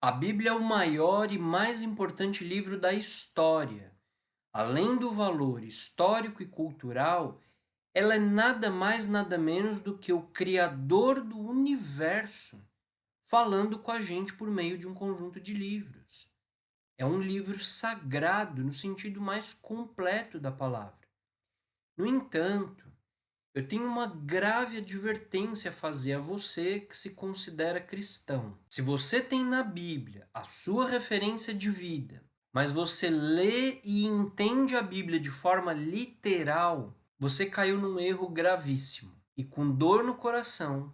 A Bíblia é o maior e mais importante livro da história. Além do valor histórico e cultural, ela é nada mais nada menos do que o Criador do universo falando com a gente por meio de um conjunto de livros. É um livro sagrado no sentido mais completo da palavra. No entanto, eu tenho uma grave advertência a fazer a você que se considera cristão. Se você tem na Bíblia a sua referência de vida, mas você lê e entende a Bíblia de forma literal, você caiu num erro gravíssimo. E com dor no coração,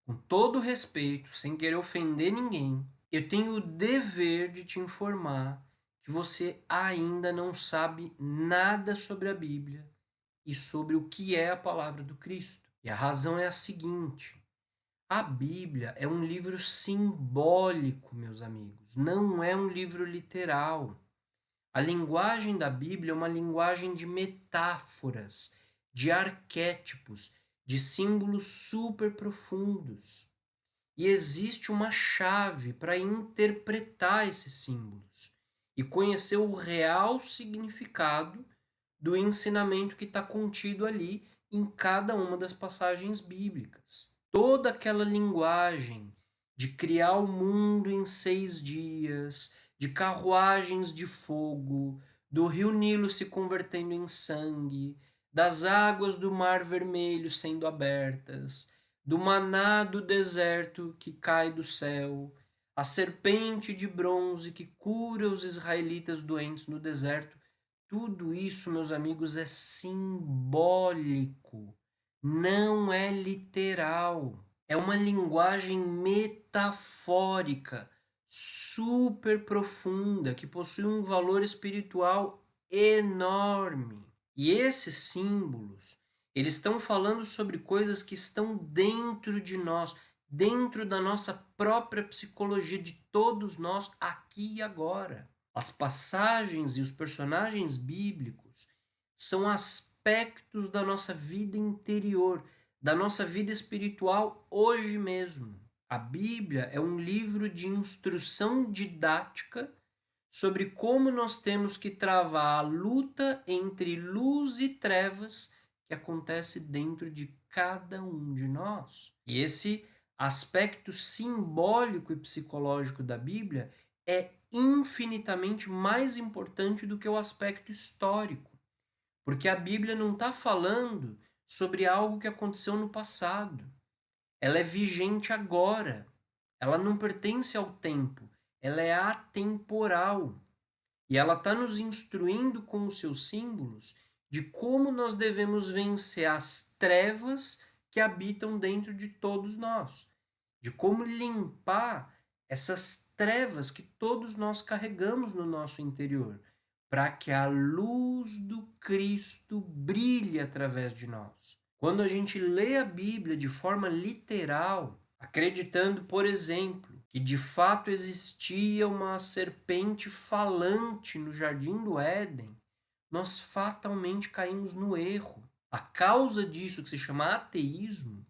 com todo respeito, sem querer ofender ninguém, eu tenho o dever de te informar que você ainda não sabe nada sobre a Bíblia e sobre o que é a palavra do Cristo. E a razão é a seguinte: a Bíblia é um livro simbólico, meus amigos, não é um livro literal. A linguagem da Bíblia é uma linguagem de metáforas, de arquétipos, de símbolos super profundos. E existe uma chave para interpretar esses símbolos e conhecer o real significado do ensinamento que está contido ali em cada uma das passagens bíblicas. Toda aquela linguagem de criar o mundo em 6 dias, de carruagens de fogo, do rio Nilo se convertendo em sangue, das águas do Mar Vermelho sendo abertas, do maná do deserto que cai do céu, a serpente de bronze que cura os israelitas doentes no deserto. Tudo isso, meus amigos, é simbólico, não é literal. É uma linguagem metafórica, super profunda, que possui um valor espiritual enorme. E esses símbolos, eles estão falando sobre coisas que estão dentro de nós, dentro da nossa própria psicologia, de todos nós, aqui e agora. As passagens e os personagens bíblicos são aspectos da nossa vida interior, da nossa vida espiritual hoje mesmo. A Bíblia é um livro de instrução didática sobre como nós temos que travar a luta entre luz e trevas que acontece dentro de cada um de nós. E esse aspecto simbólico e psicológico da Bíblia é infinitamente mais importante do que o aspecto histórico, porque a Bíblia não está falando sobre algo que aconteceu no passado. Ela é vigente agora. Ela não pertence ao tempo. Ela é atemporal. E ela está nos instruindo com os seus símbolos de como nós devemos vencer as trevas que habitam dentro de todos nós, de como limpar essas trevas que todos nós carregamos no nosso interior, para que a luz do Cristo brilhe através de nós. Quando a gente lê a Bíblia de forma literal, acreditando, por exemplo, que de fato existia uma serpente falante no jardim do Éden, nós fatalmente caímos no erro. A causa disso, que se chama ateísmo,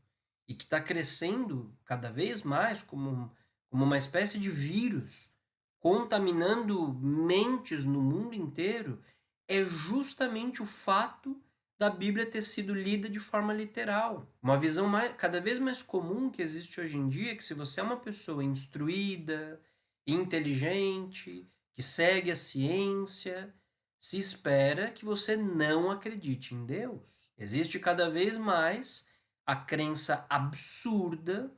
e que está crescendo cada vez mais como uma espécie de vírus, contaminando mentes no mundo inteiro, é justamente o fato da Bíblia ter sido lida de forma literal. Uma visão cada vez mais comum que existe hoje em dia é que se você é uma pessoa instruída, inteligente, que segue a ciência, se espera que você não acredite em Deus. Existe cada vez mais a crença absurda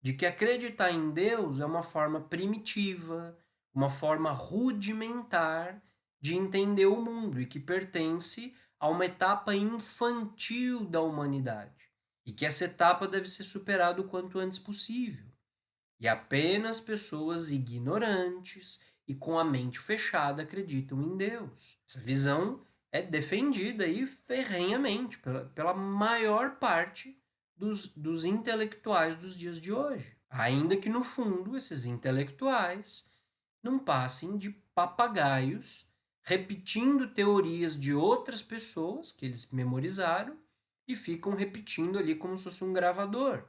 de que acreditar em Deus é uma forma primitiva, uma forma rudimentar de entender o mundo e que pertence a uma etapa infantil da humanidade e que essa etapa deve ser superada o quanto antes possível. E apenas pessoas ignorantes e com a mente fechada acreditam em Deus. Essa visão é defendida aí ferrenhamente pela maior parte dos intelectuais dos dias de hoje. Ainda que, no fundo, esses intelectuais não passem de papagaios repetindo teorias de outras pessoas que eles memorizaram e ficam repetindo ali como se fosse um gravador.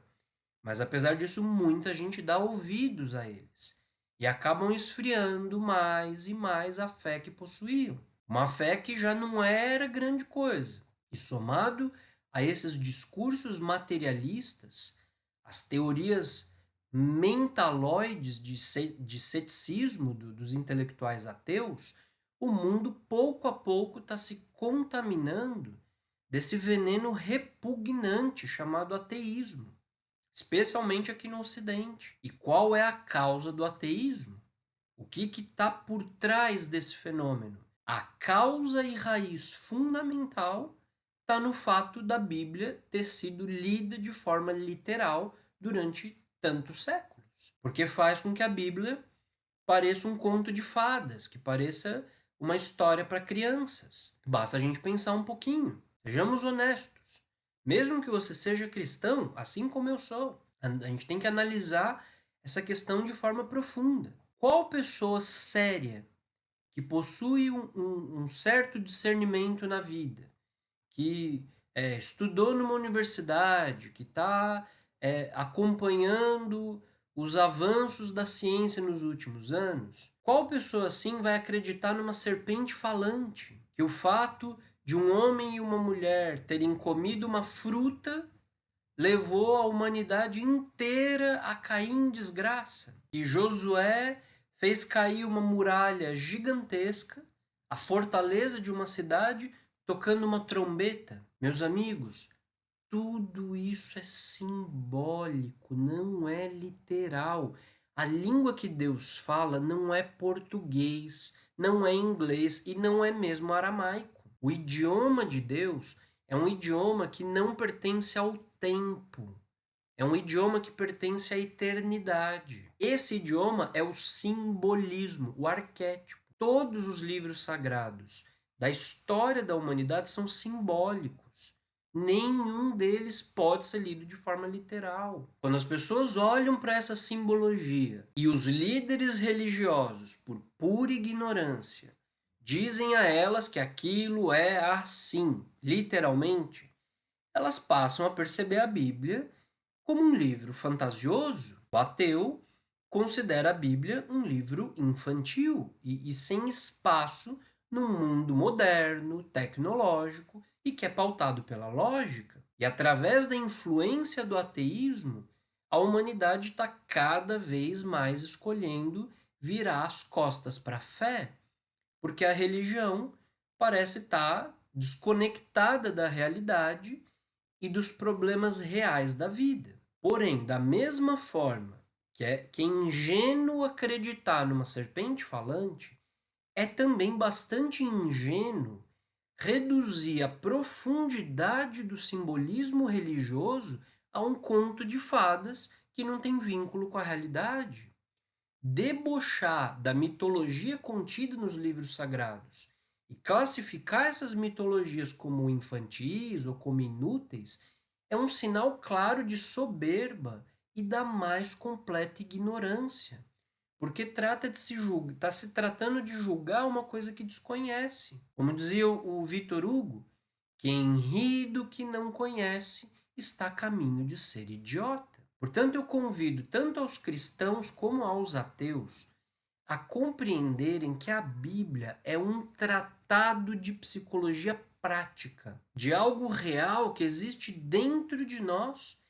Mas apesar disso, muita gente dá ouvidos a eles. e acabam esfriando mais e mais a fé que possuíam. Uma fé que já não era grande coisa. E somado a esses discursos materialistas, as teorias mentaloides de ceticismo dos intelectuais ateus, o mundo pouco a pouco está se contaminando desse veneno repugnante chamado ateísmo, especialmente aqui no Ocidente. E qual é a causa do ateísmo? O que está por trás desse fenômeno? A causa e raiz fundamental está no fato da Bíblia ter sido lida de forma literal durante tantos séculos. Porque faz com que a Bíblia pareça um conto de fadas, que pareça uma história para crianças. Basta a gente pensar um pouquinho. Sejamos honestos. Mesmo que você seja cristão, assim como eu sou, a gente tem que analisar essa questão de forma profunda. Qual pessoa séria que possui um certo discernimento na vida, que estudou numa universidade, que está acompanhando os avanços da ciência nos últimos anos, qual pessoa assim vai acreditar numa serpente falante? Que o fato de um homem e uma mulher terem comido uma fruta levou a humanidade inteira a cair em desgraça. E Josué fez cair uma muralha gigantesca, a fortaleza de uma cidade, tocando uma trombeta. Meus amigos, tudo isso é simbólico, não é literal. A língua que Deus fala não é português, não é inglês e não é mesmo aramaico. O idioma de Deus é um idioma que não pertence ao tempo. É um idioma que pertence à eternidade. Esse idioma é o simbolismo, o arquétipo. Todos os livros sagrados da história da humanidade são simbólicos. Nenhum deles pode ser lido de forma literal. Quando as pessoas olham para essa simbologia e os líderes religiosos, por pura ignorância, dizem a elas que aquilo é assim, literalmente, elas passam a perceber a Bíblia como um livro fantasioso. O ateu considera a Bíblia um livro infantil e sem espaço num mundo moderno, tecnológico e que é pautado pela lógica. E através da influência do ateísmo, a humanidade está cada vez mais escolhendo virar as costas para a fé, porque a religião parece estar desconectada da realidade e dos problemas reais da vida. Porém, da mesma forma que é ingênuo acreditar numa serpente falante, é também bastante ingênuo reduzir a profundidade do simbolismo religioso a um conto de fadas que não tem vínculo com a realidade. Debochar da mitologia contida nos livros sagrados e classificar essas mitologias como infantis ou como inúteis é um sinal claro de soberba e da mais completa ignorância, porque trata de se julgar, está se tratando de julgar uma coisa que desconhece. Como dizia o Victor Hugo, quem ri do que não conhece está a caminho de ser idiota. Portanto, eu convido tanto aos cristãos como aos ateus a compreenderem que a Bíblia é um tratado de psicologia prática, de algo real que existe dentro de nós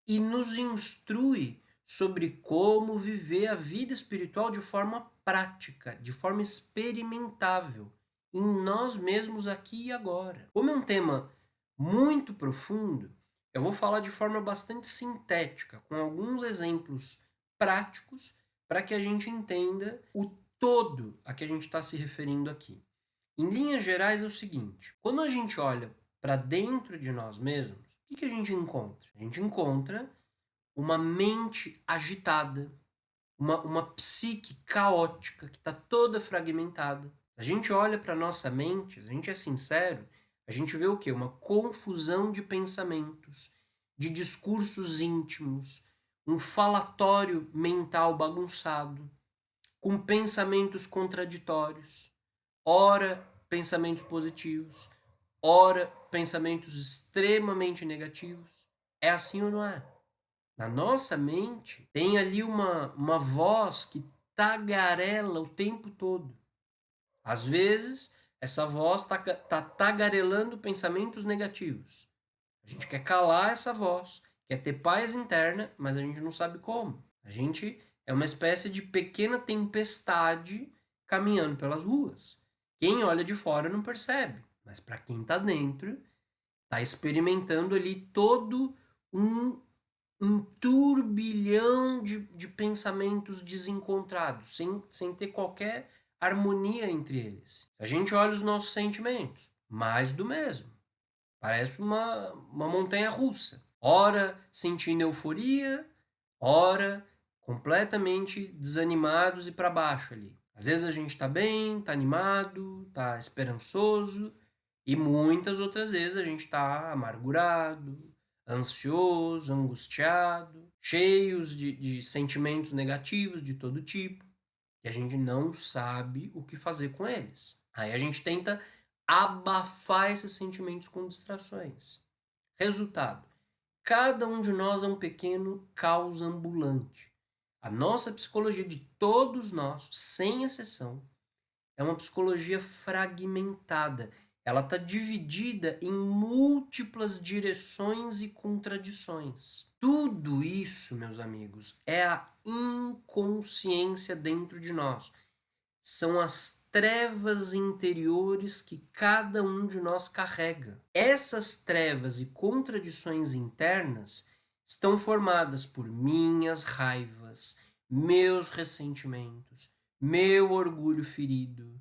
e nos instrui sobre como viver a vida espiritual de forma prática, de forma experimentável, em nós mesmos aqui e agora. Como é um tema muito profundo, eu vou falar de forma bastante sintética, com alguns exemplos práticos, para que a gente entenda o todo a que a gente está se referindo aqui. Em linhas gerais é o seguinte: quando a gente olha para dentro de nós mesmos, o que a gente encontra? A gente encontra uma mente agitada, uma psique caótica que está toda fragmentada. A gente olha para nossa mente, a gente é sincero, a gente vê o quê? Uma confusão de pensamentos, de discursos íntimos, um falatório mental bagunçado, com pensamentos contraditórios, ora pensamentos positivos, ora pensamentos extremamente negativos. É assim ou não é? Na nossa mente tem ali uma voz que tagarela o tempo todo. Às vezes, essa voz tá tagarelando pensamentos negativos. A gente quer calar essa voz, quer ter paz interna, mas a gente não sabe como. A gente é uma espécie de pequena tempestade caminhando pelas ruas. Quem olha de fora não percebe, mas para quem está dentro, está experimentando ali todo um turbilhão de pensamentos desencontrados, sem ter qualquer harmonia entre eles. Se a gente olha os nossos sentimentos, mais do mesmo. Parece uma montanha russa. Ora sentindo euforia, ora completamente desanimados e para baixo ali. Às vezes a gente está bem, está animado, está esperançoso, e muitas outras vezes a gente está amargurado, ansioso, angustiado, cheios de sentimentos negativos de todo tipo, que a gente não sabe o que fazer com eles. Aí a gente tenta abafar esses sentimentos com distrações. Resultado: cada um de nós é um pequeno caos ambulante. A nossa psicologia de todos nós, sem exceção, é uma psicologia fragmentada. Ela está dividida em múltiplas direções e contradições. Tudo isso, meus amigos, é a inconsciência dentro de nós. São as trevas interiores que cada um de nós carrega. Essas trevas e contradições internas estão formadas por minhas raivas, meus ressentimentos, meu orgulho ferido,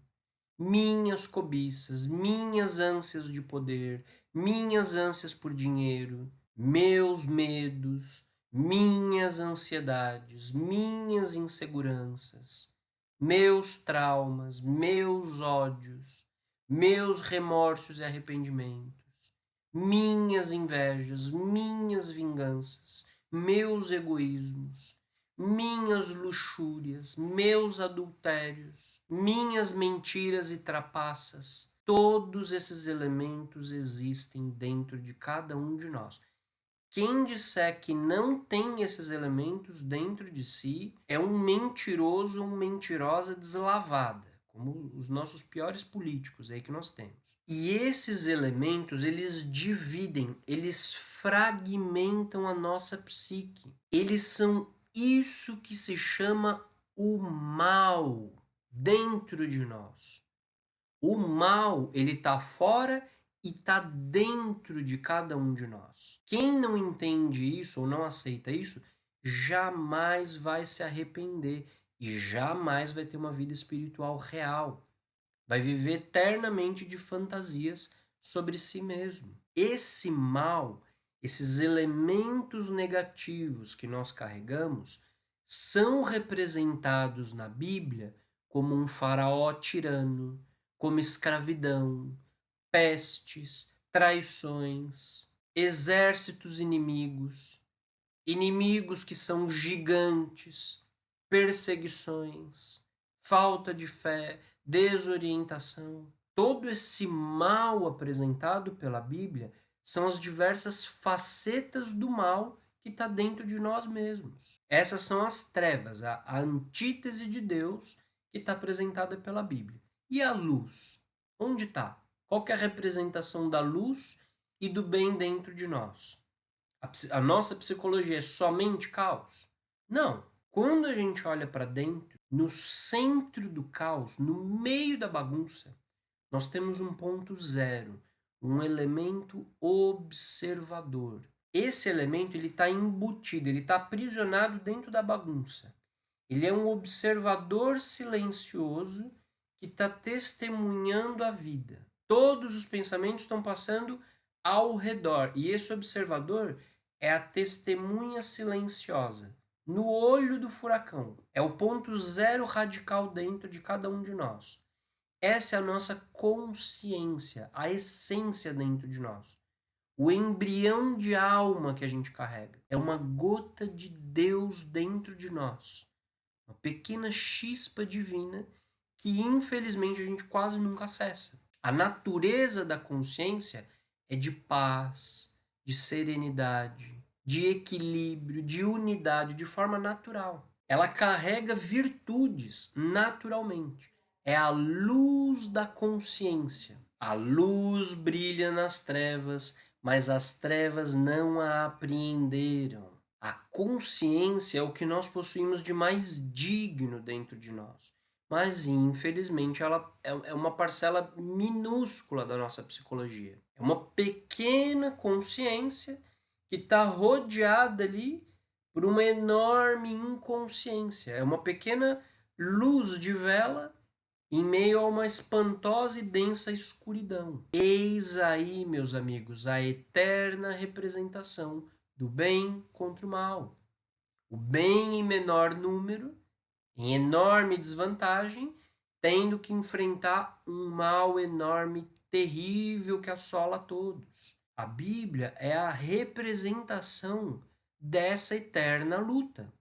minhas cobiças, minhas ânsias de poder, minhas ânsias por dinheiro, meus medos, minhas ansiedades, minhas inseguranças, meus traumas, meus ódios, meus remorsos e arrependimentos, minhas invejas, minhas vinganças, meus egoísmos, minhas luxúrias, meus adultérios, minhas mentiras e trapaças. Todos esses elementos existem dentro de cada um de nós. Quem disser que não tem esses elementos dentro de si é um mentiroso ou mentirosa deslavada, como os nossos piores políticos aí que nós temos. E esses elementos, eles dividem, eles fragmentam a nossa psique. Eles são isso que se chama o mal dentro de nós. O mal, ele está fora e está dentro de cada um de nós. Quem não entende isso ou não aceita isso, jamais vai se arrepender e jamais vai ter uma vida espiritual real. Vai viver eternamente de fantasias sobre si mesmo. Esse mal, esses elementos negativos que nós carregamos, são representados na Bíblia como um faraó tirano, como escravidão, pestes, traições, exércitos inimigos, inimigos que são gigantes, perseguições, falta de fé, desorientação. Todo esse mal apresentado pela Bíblia são as diversas facetas do mal que está dentro de nós mesmos. Essas são as trevas, a antítese de Deus que está apresentada pela Bíblia. E a luz? Onde está? Qual que é a representação da luz e do bem dentro de nós? A nossa psicologia é somente caos? Não. Quando a gente olha para dentro, no centro do caos, no meio da bagunça, nós temos um ponto zero, um elemento observador. Esse elemento ele está embutido, ele está aprisionado dentro da bagunça. Ele é um observador silencioso que está testemunhando a vida. Todos os pensamentos estão passando ao redor. E esse observador é a testemunha silenciosa, no olho do furacão. É o ponto zero radical dentro de cada um de nós. Essa é a nossa consciência, a essência dentro de nós. O embrião de alma que a gente carrega. É uma gota de Deus dentro de nós. Uma pequena chispa divina que infelizmente a gente quase nunca acessa. A natureza da consciência é de paz, de serenidade, de equilíbrio, de unidade, de forma natural. ela carrega virtudes naturalmente. É a luz da consciência. A luz brilha nas trevas, mas as trevas não a apreenderam. A consciência é o que nós possuímos de mais digno dentro de nós. Mas, infelizmente, ela é uma parcela minúscula da nossa psicologia. É uma pequena consciência que está rodeada ali por uma enorme inconsciência. É uma pequena luz de vela em meio a uma espantosa e densa escuridão. Eis aí, meus amigos, a eterna representação do bem contra o mal. O bem em menor número, em enorme desvantagem, tendo que enfrentar um mal enorme, terrível que assola a todos. A Bíblia é a representação dessa eterna luta,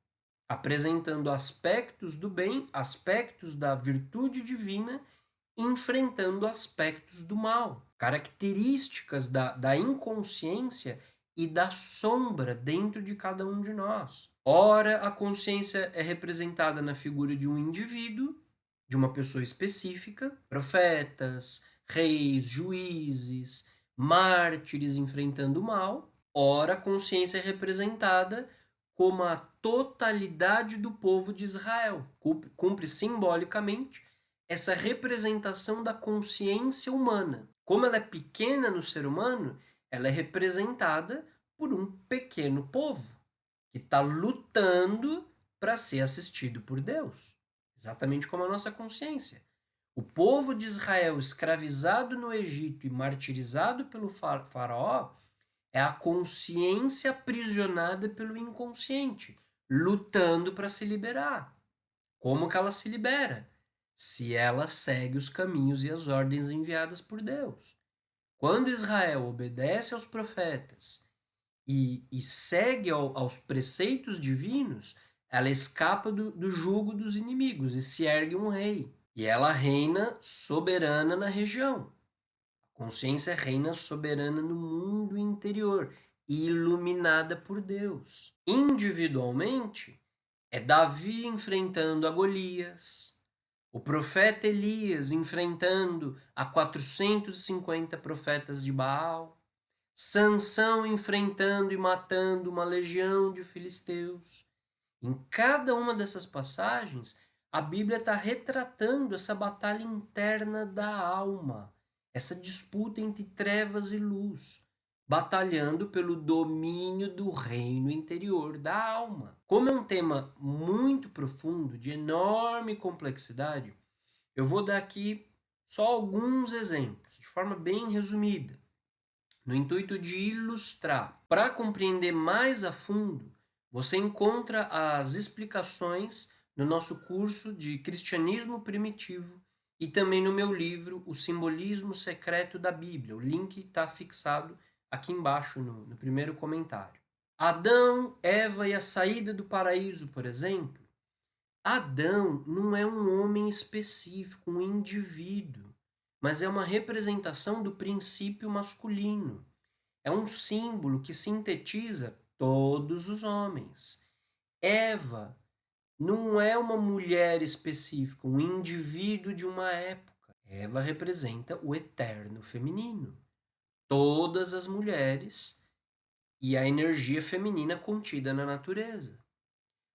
apresentando aspectos do bem, aspectos da virtude divina, enfrentando aspectos do mal, características da inconsciência e da sombra dentro de cada um de nós. Ora, a consciência é representada na figura de um indivíduo, de uma pessoa específica, profetas, reis, juízes, mártires enfrentando o mal. Ora, a consciência é representada como a totalidade do povo de Israel. Cumpre simbolicamente essa representação da consciência humana. Como ela é pequena no ser humano, ela é representada por um pequeno povo que está lutando para ser assistido por Deus. Exatamente como a nossa consciência. O povo de Israel, escravizado no Egito e martirizado pelo faraó, é a consciência aprisionada pelo inconsciente, lutando para se liberar. Como que ela se libera? Se ela segue os caminhos e as ordens enviadas por Deus. Quando Israel obedece aos profetas e segue aos preceitos divinos, ela escapa do jugo dos inimigos e se ergue um rei. E ela reina soberana na região. A consciência reina soberana no mundo interior, iluminada por Deus. Individualmente, é Davi enfrentando a Golias, o profeta Elias enfrentando a 450 profetas de Baal, Sansão enfrentando e matando uma legião de filisteus. Em cada uma dessas passagens, a Bíblia está retratando essa batalha interna da alma, essa disputa entre trevas e luz, batalhando pelo domínio do reino interior da alma. Como é um tema muito profundo, de enorme complexidade, eu vou dar aqui só alguns exemplos, de forma bem resumida, no intuito de ilustrar. Para compreender mais a fundo, você encontra as explicações no nosso curso de Cristianismo Primitivo e também no meu livro O Simbolismo Secreto da Bíblia. O link está fixado aqui embaixo no primeiro comentário. Adão, Eva e a saída do paraíso, por exemplo. Adão não é um homem específico, um indivíduo, mas é uma representação do princípio masculino. É um símbolo que sintetiza todos os homens. Eva não é uma mulher específica, um indivíduo de uma época. Eva representa o eterno feminino. Todas as mulheres e a energia feminina contida na natureza.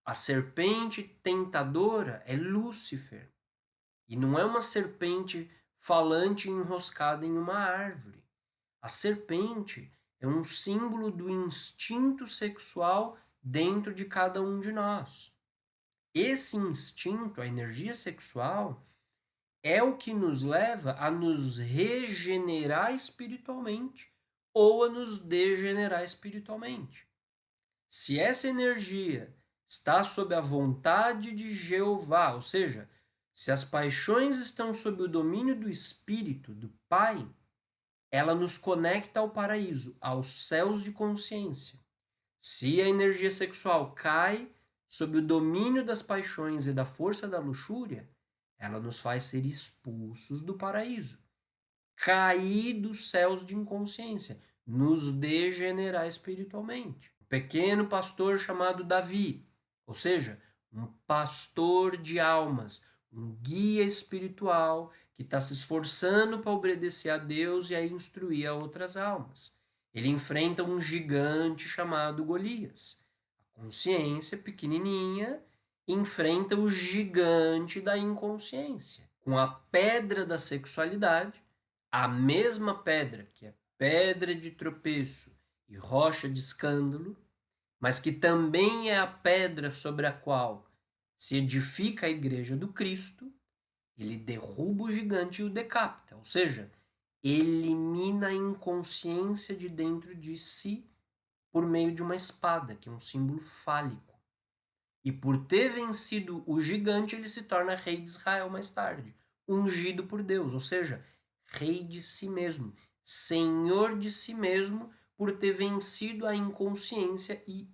A serpente tentadora é Lúcifer. E não é uma serpente falante enroscada em uma árvore. A serpente é um símbolo do instinto sexual dentro de cada um de nós. Esse instinto, a energia sexual, é o que nos leva a nos regenerar espiritualmente ou a nos degenerar espiritualmente. Se essa energia está sob a vontade de Jeová, ou seja, se as paixões estão sob o domínio do Espírito, do Pai, ela nos conecta ao paraíso, aos céus de consciência. Se a energia sexual cai sob o domínio das paixões e da força da luxúria, ela nos faz ser expulsos do paraíso, cair dos céus de inconsciência, nos degenerar espiritualmente. O pequeno pastor chamado Davi, ou seja, um pastor de almas, um guia espiritual que está se esforçando para obedecer a Deus e a instruir a outras almas. Ele enfrenta um gigante chamado Golias. A consciência pequenininha enfrenta o gigante da inconsciência. Com a pedra da sexualidade, a mesma pedra que é pedra de tropeço e rocha de escândalo, mas que também é a pedra sobre a qual se edifica a igreja do Cristo, ele derruba o gigante e o decapita, ou seja, elimina a inconsciência de dentro de si por meio de uma espada, que é um símbolo fálico. E por ter vencido o gigante, ele se torna rei de Israel mais tarde, ungido por Deus, ou seja, rei de si mesmo, senhor de si mesmo, por ter vencido a inconsciência e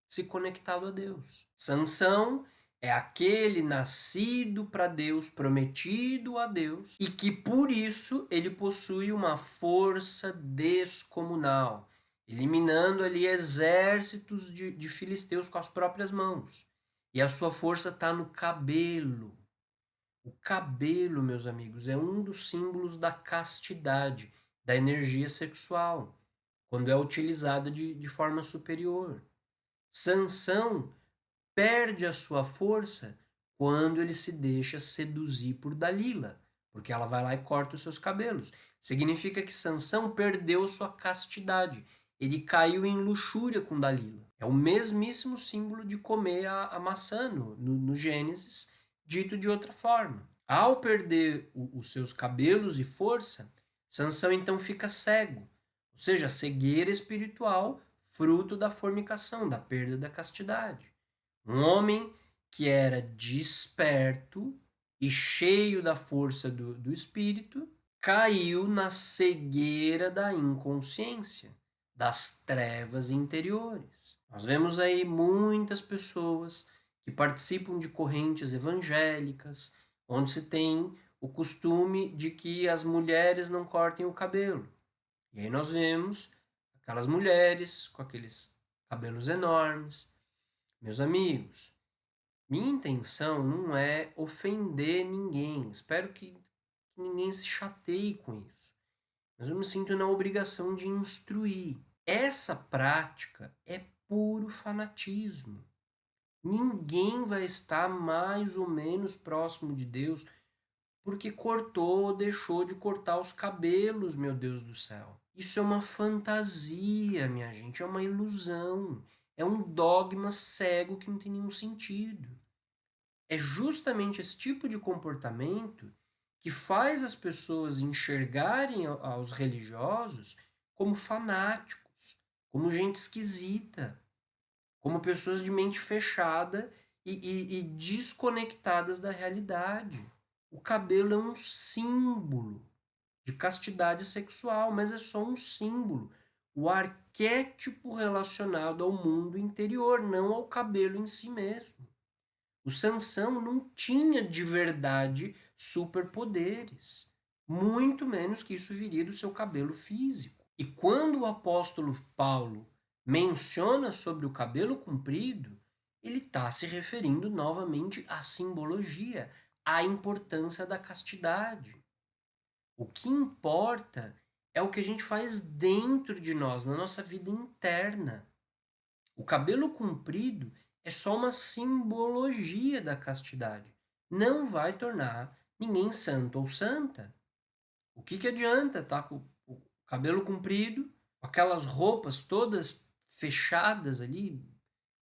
se conectado a Deus. Sansão é aquele nascido para Deus, prometido a Deus, e que por isso ele possui uma força descomunal, eliminando ali exércitos de filisteus com as próprias mãos. E a sua força está no cabelo. O cabelo, meus amigos, é um dos símbolos da castidade, da energia sexual, quando é utilizada de forma superior. Sansão perde a sua força quando ele se deixa seduzir por Dalila, porque ela vai lá e corta os seus cabelos. Significa que Sansão perdeu sua castidade. Ele caiu em luxúria com Dalila. É o mesmíssimo símbolo de comer a maçã no Gênesis, dito de outra forma. Ao perder os seus cabelos e força, Sansão então fica cego, ou seja, cegueira espiritual, fruto da fornicação, da perda da castidade. Um homem que era desperto e cheio da força do espírito, caiu na cegueira da inconsciência, das trevas interiores. Nós vemos aí muitas pessoas que participam de correntes evangélicas, onde se tem o costume de que as mulheres não cortem o cabelo. E aí nós vemos aquelas mulheres com aqueles cabelos enormes. Meus amigos, minha intenção não é ofender ninguém. Espero que ninguém se chateie com isso. Mas eu me sinto na obrigação de instruir. Essa prática é puro fanatismo. Ninguém vai estar mais ou menos próximo de Deus porque cortou ou deixou de cortar os cabelos, meu Deus do céu. Isso é uma fantasia, minha gente, é uma ilusão. É um dogma cego que não tem nenhum sentido. É justamente esse tipo de comportamento que faz as pessoas enxergarem aos religiosos como fanáticos, como gente esquisita, como pessoas de mente fechada e desconectadas da realidade. O cabelo é um símbolo de castidade sexual, mas é só um símbolo. O arquétipo relacionado ao mundo interior, não ao cabelo em si mesmo. O Sansão não tinha de verdade superpoderes, muito menos que isso viria do seu cabelo físico. E quando o apóstolo Paulo menciona sobre o cabelo comprido, ele está se referindo novamente à simbologia, à importância da castidade. O que importa é o que a gente faz dentro de nós, na nossa vida interna. O cabelo comprido é só uma simbologia da castidade. Não vai tornar ninguém santo ou santa. O que adianta estar com o cabelo comprido, aquelas roupas todas fechadas ali,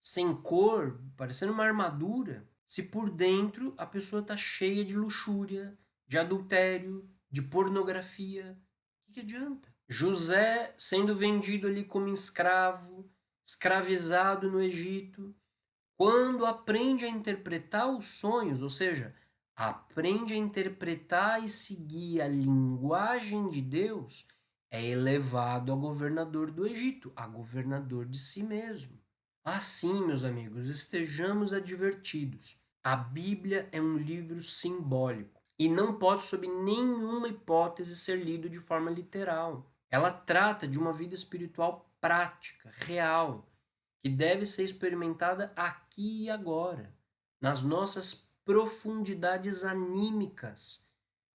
sem cor, parecendo uma armadura, se por dentro a pessoa está cheia de luxúria, de adultério, de pornografia? O que adianta? José sendo vendido ali como escravo, escravizado no Egito, quando aprende a interpretar os sonhos, ou seja, aprende a interpretar e seguir a linguagem de Deus, é elevado a governador do Egito, a governador de si mesmo. Assim, meus amigos, estejamos advertidos. A Bíblia é um livro simbólico e não pode, sob nenhuma hipótese, ser lido de forma literal. Ela trata de uma vida espiritual prática, real, que deve ser experimentada aqui e agora. nas nossas profundidades anímicas,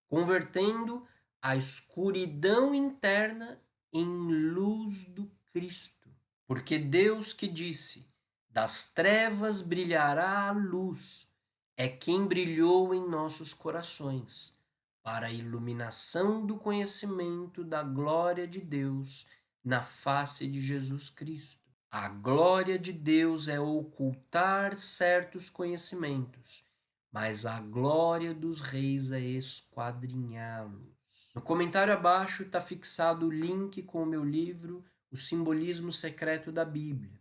convertendo a escuridão interna em luz do Cristo. Porque Deus que disse: das trevas brilhará a luz, é quem brilhou em nossos corações, para a iluminação do conhecimento da glória de Deus na face de Jesus Cristo. A glória de Deus é ocultar certos conhecimentos, mas a glória dos reis é esquadrinhá-los. No comentário abaixo está fixado o link com o meu livro O Simbolismo Secreto da Bíblia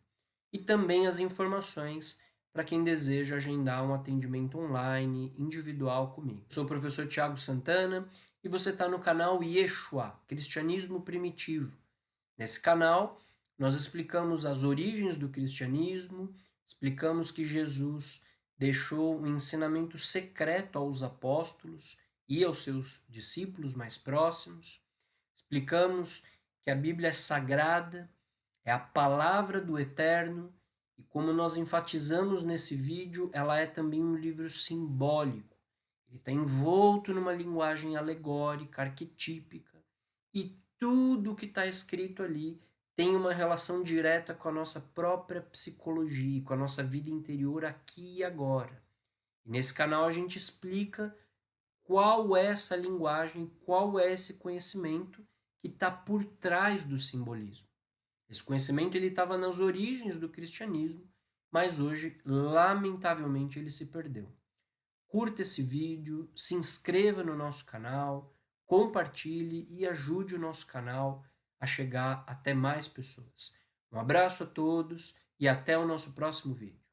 e também as informações para quem deseja agendar um atendimento online individual comigo. Sou o professor Tiago Santana e você está no canal Yeshua, Cristianismo Primitivo. Nesse canal, nós explicamos as origens do cristianismo, explicamos que Jesus deixou um ensinamento secreto aos apóstolos e aos seus discípulos mais próximos, explicamos que a Bíblia é sagrada, é a palavra do Eterno, e como nós enfatizamos nesse vídeo, ela é também um livro simbólico. Ele está envolto numa linguagem alegórica, arquetípica, e tudo que está escrito ali tem uma relação direta com a nossa própria psicologia, com a nossa vida interior aqui e agora. E nesse canal a gente explica qual é essa linguagem, qual é esse conhecimento que está por trás do simbolismo. Esse conhecimento ele estava nas origens do cristianismo, mas hoje, lamentavelmente, ele se perdeu. Curta esse vídeo, se inscreva no nosso canal, compartilhe e ajude o nosso canal a chegar até mais pessoas. Um abraço a todos e até o nosso próximo vídeo.